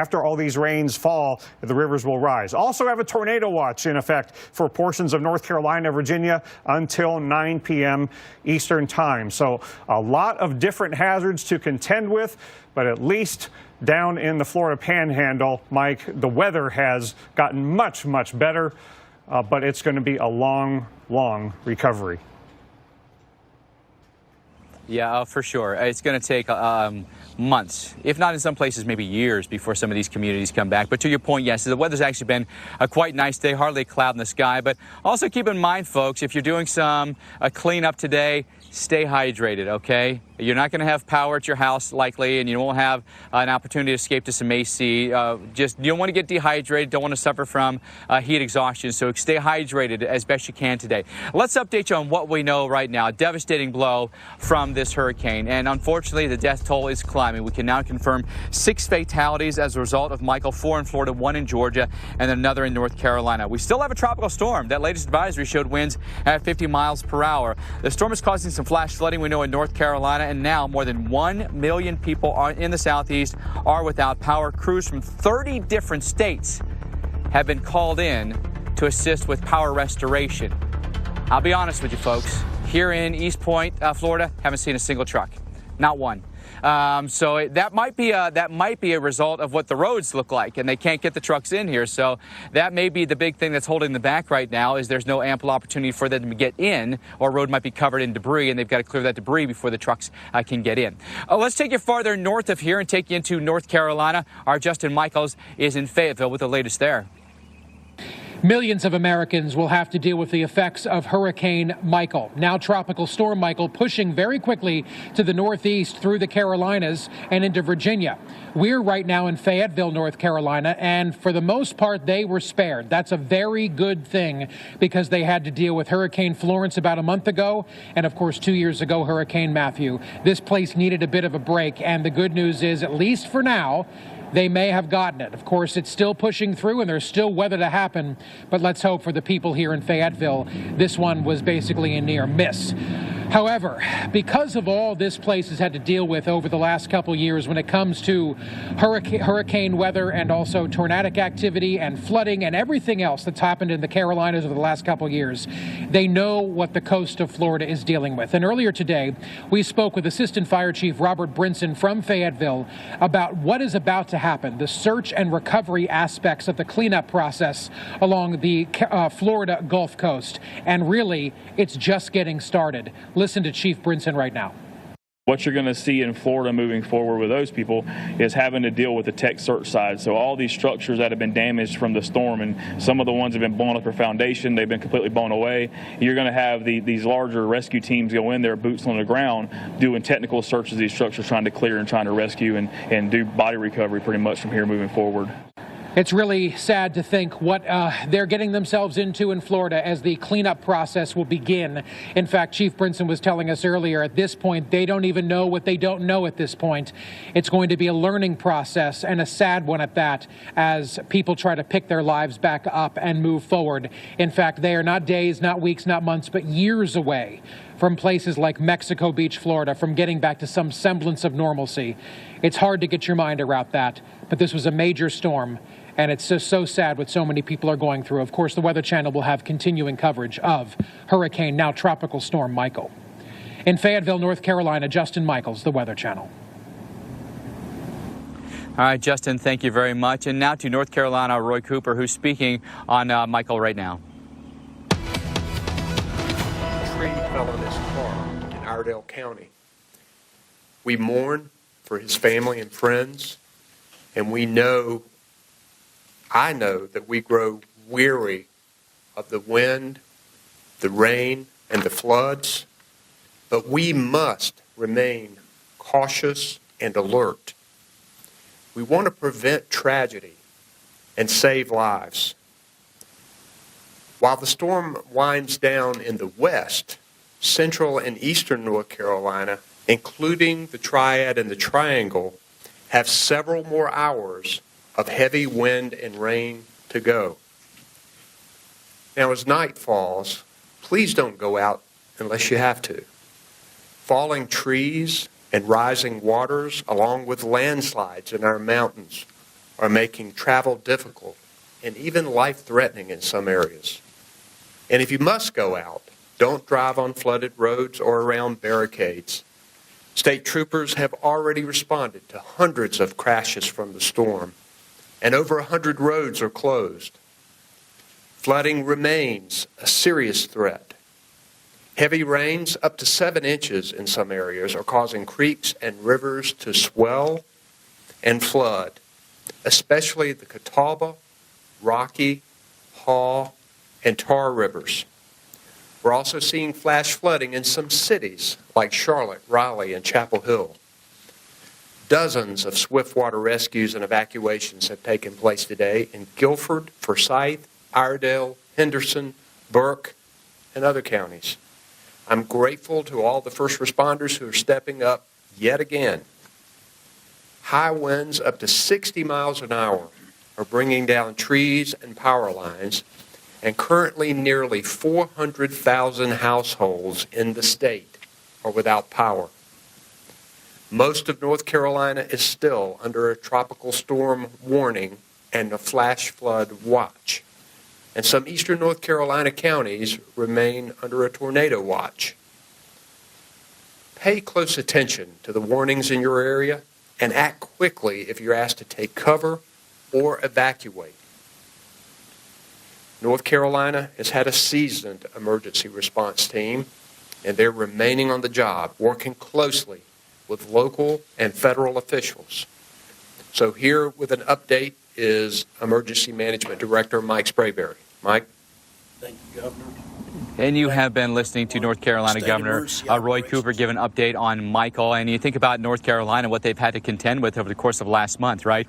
After all these rains fall, the rivers will rise. Also have a tornado watch in effect for portions of North Carolina, Virginia until 9 p.m. Eastern time. So a lot of different hazards to contend with, but at least down in the Florida Panhandle, Mike, the weather has gotten much, much better, but it's going to be a long, long recovery. Yeah, for sure. It's going to take months, if not in some places maybe years, before some of these communities come back. But to your point, yes, the weather's actually been a quite nice day, hardly a cloud in the sky. But also keep in mind, folks, if you're doing some cleanup today, stay hydrated, okay? You're not going to have power at your house likely, and you won't have an opportunity to escape to some AC. You don't want to get dehydrated, don't want to suffer from heat exhaustion, so stay hydrated as best you can today. Let's update you on what we know right now. A devastating blow from this hurricane, and unfortunately the death toll is climbing. We can now confirm 6 fatalities as a result of Michael, 4 in Florida, 1 in Georgia, and another in North Carolina. We still have a tropical storm. That latest advisory showed winds at 50 miles per hour. The storm is causing some flash flooding, we know, in North Carolina, and now more than 1 million people in the southeast are without power. Crews from 30 different states have been called in to assist with power restoration. I'll be honest with you, folks. Here in East Point, Florida, haven't seen a single truck, not one. So that might be a result of what the roads look like, and they can't get the trucks in here. So that may be the big thing that's holding them back right now, is there's no ample opportunity for them to get in, or road might be covered in debris, and they've got to clear that debris before the trucks can get in. Let's take you farther north of here and take you into North Carolina. Our Justin Michaels is in Fayetteville with the latest there. Millions of Americans will have to deal with the effects of Hurricane Michael. Now Tropical Storm Michael pushing very quickly to the northeast through the Carolinas and into Virginia. We're right now in Fayetteville, North Carolina, and for the most part, they were spared. That's a very good thing, because they had to deal with Hurricane Florence about a month ago, and of course 2 years ago, Hurricane Matthew. This place needed a bit of a break, and the good news is, at least for now, they may have gotten it. Of course, it's still pushing through, and there's still weather to happen, but let's hope for the people here in Fayetteville, this one was basically a near miss. However, because of all this place has had to deal with over the last couple years when it comes to hurricane weather and also tornadic activity and flooding and everything else that's happened in the Carolinas over the last couple years, they know what the coast of Florida is dealing with. And earlier today, we spoke with Assistant Fire Chief Robert Brinson from Fayetteville about what is about to happen, the search and recovery aspects of the cleanup process along the Florida Gulf Coast. And really, it's just getting started. Listen to Chief Brinson right now. What you're going to see in Florida moving forward with those people is having to deal with the tech search side. So all these structures that have been damaged from the storm, and some of the ones have been blown up their foundation, they've been completely blown away. You're going to have these larger rescue teams go in there, boots on the ground, doing technical searches of these structures, trying to clear and trying to rescue and do body recovery pretty much from here moving forward. It's really sad to think what they're getting themselves into in Florida as the cleanup process will begin. In fact, Chief Brinson was telling us earlier, at this point, they don't even know what they don't know at this point. It's going to be a learning process, and a sad one at that, as people try to pick their lives back up and move forward. In fact, they are not days, not weeks, not months, but years away from places like Mexico Beach, Florida, from getting back to some semblance of normalcy. It's hard to get your mind around that, but this was a major storm. And it's just so sad what so many people are going through. Of course, the Weather Channel will have continuing coverage of Hurricane, now Tropical Storm Michael. In Fayetteville, North Carolina, Justin Michaels, the Weather Channel. All right, Justin, thank you very much. And now to North Carolina, Roy Cooper, who's speaking on Michael right now. A tree fell on his car in Iredell County. We mourn for his family and friends, and I know that we grow weary of the wind, the rain, and the floods, but we must remain cautious and alert. We want to prevent tragedy and save lives. While the storm winds down in the west, central and eastern North Carolina, including the Triad and the Triangle, have several more hours of heavy wind and rain to go. Now, as night falls, please don't go out unless you have to. Falling trees and rising waters, along with landslides in our mountains, are making travel difficult and even life-threatening in some areas. And if you must go out, don't drive on flooded roads or around barricades. State troopers have already responded to hundreds of crashes from the storm, and over 100 roads are closed. Flooding remains a serious threat. Heavy rains up to 7 inches in some areas are causing creeks and rivers to swell and flood, especially the Catawba, Rocky, Haw, and Tar rivers. We're also seeing flash flooding in some cities like Charlotte, Raleigh, and Chapel Hill. Dozens of swiftwater rescues and evacuations have taken place today in Guilford, Forsyth, Iredell, Henderson, Burke, and other counties. I'm grateful to all the first responders who are stepping up yet again. High winds up to 60 miles an hour are bringing down trees and power lines, and currently nearly 400,000 households in the state are without power. Most of North Carolina is still under a tropical storm warning and a flash flood watch. And some eastern North Carolina counties remain under a tornado watch. Pay close attention to the warnings in your area and act quickly if you're asked to take cover or evacuate. North Carolina has had a seasoned emergency response team, and they're remaining on the job, working closely with local and federal officials. So here with an update is Emergency Management Director Mike Sprayberry. Mike? Thank you, Governor. And you have been listening to North Carolina Governor Roy Cooper give an update on Michael. And you think about North Carolina, what they've had to contend with over the course of last month, right?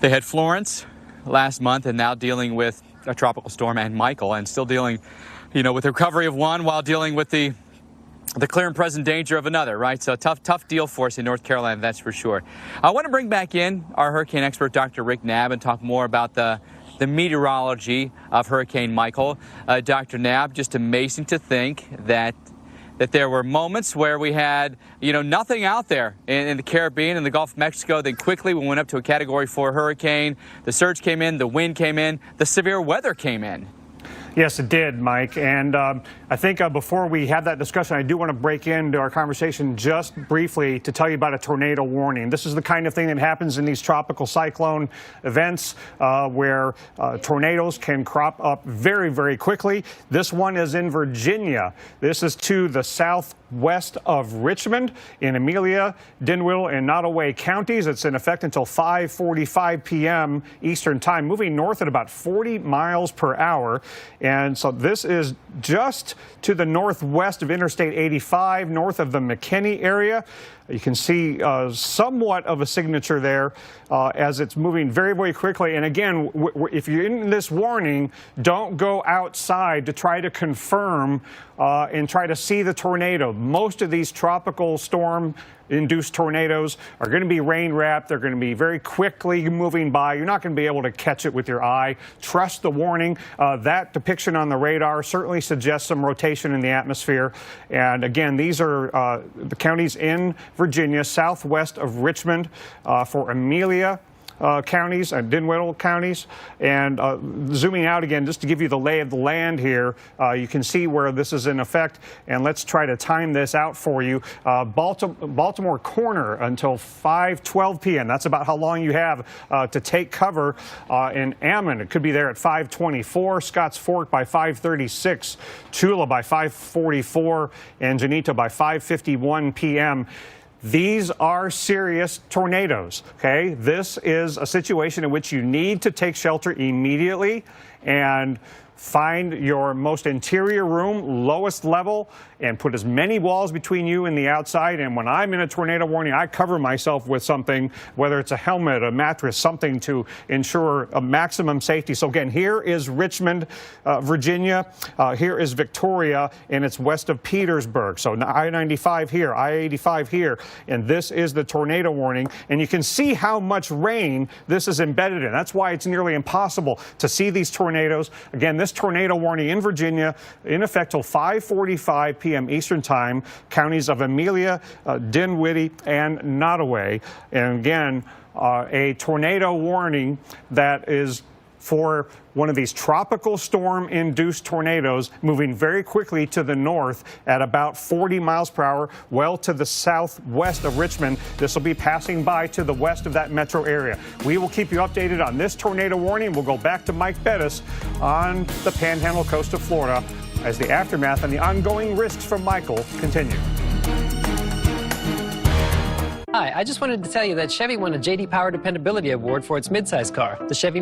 They had Florence last month and now dealing with a tropical storm and Michael, and still dealing, with the recovery of one while dealing with the clear and present danger of another, right? So tough deal for us in North Carolina, that's for sure. I want to bring back in our hurricane expert, Dr. Rick Knabb, and talk more about the meteorology of Hurricane Michael. Dr. Knabb, just amazing to think that there were moments where we had, nothing out there in the Caribbean and the Gulf of Mexico. Then quickly we went up to a Category 4 hurricane. The surge came in, the wind came in, the severe weather came in. Yes, it did, Mike. And I think before we have that discussion, I do want to break into our conversation just briefly to tell you about a tornado warning. This is the kind of thing that happens in these tropical cyclone events where tornadoes can crop up very, very quickly. This one is in Virginia. This is to the southwest of Richmond in Amelia, Dinwiddie, and Nottoway counties. It's in effect until 5:45 p.m. Eastern time, moving north at about 40 miles per hour. And so this is just to the northwest of Interstate 85, north of the McKinney area. You can see somewhat of a signature there as it's moving very, very quickly. And again, if you're in this warning, don't go outside to try to confirm and try to see the tornado. Most of these tropical storm-induced tornadoes are going to be rain-wrapped. They're going to be very quickly moving by. You're not going to be able to catch it with your eye. Trust the warning. That depiction on the radar certainly suggests some rotation in the atmosphere. And again, these are the counties in Virginia, southwest of Richmond, for Amelia counties and Dinwiddie counties. And zooming out again, just to give you the lay of the land here, you can see where this is in effect. And let's try to time this out for you. Baltimore Corner until 5:12 p.m. That's about how long you have to take cover in Ammon. It could be there at 5:24, Scotts Fork by 5:36, Tula by 5:44, and Janita by 5:51 p.m. These are serious tornadoes, okay? This is a situation in which you need to take shelter immediately and find your most interior room, lowest level, and put as many walls between you and the outside. And when I'm in a tornado warning, I cover myself with something, whether it's a helmet, a mattress, something to ensure a maximum safety. So again, here is Richmond, Virginia. Here is Victoria, and it's west of Petersburg. So I-95 here, I-85 here, and this is the tornado warning. And you can see how much rain this is embedded in. That's why it's nearly impossible to see these tornadoes. Again, this this tornado warning in Virginia in effect till 5:45 p.m. Eastern Time, counties of Amelia, Dinwiddie, and Nottoway. And again, a tornado warning that is for one of these tropical storm-induced tornadoes moving very quickly to the north at about 40 miles per hour, well to the southwest of Richmond. This will be passing by to the west of that metro area. We will keep you updated on this tornado warning. We'll go back to Mike Bettis on the Panhandle coast of Florida as the aftermath and the ongoing risks from Michael continue. Hi, I just wanted to tell you that Chevy won a J.D. Power Dependability Award for its midsize car, the Chevy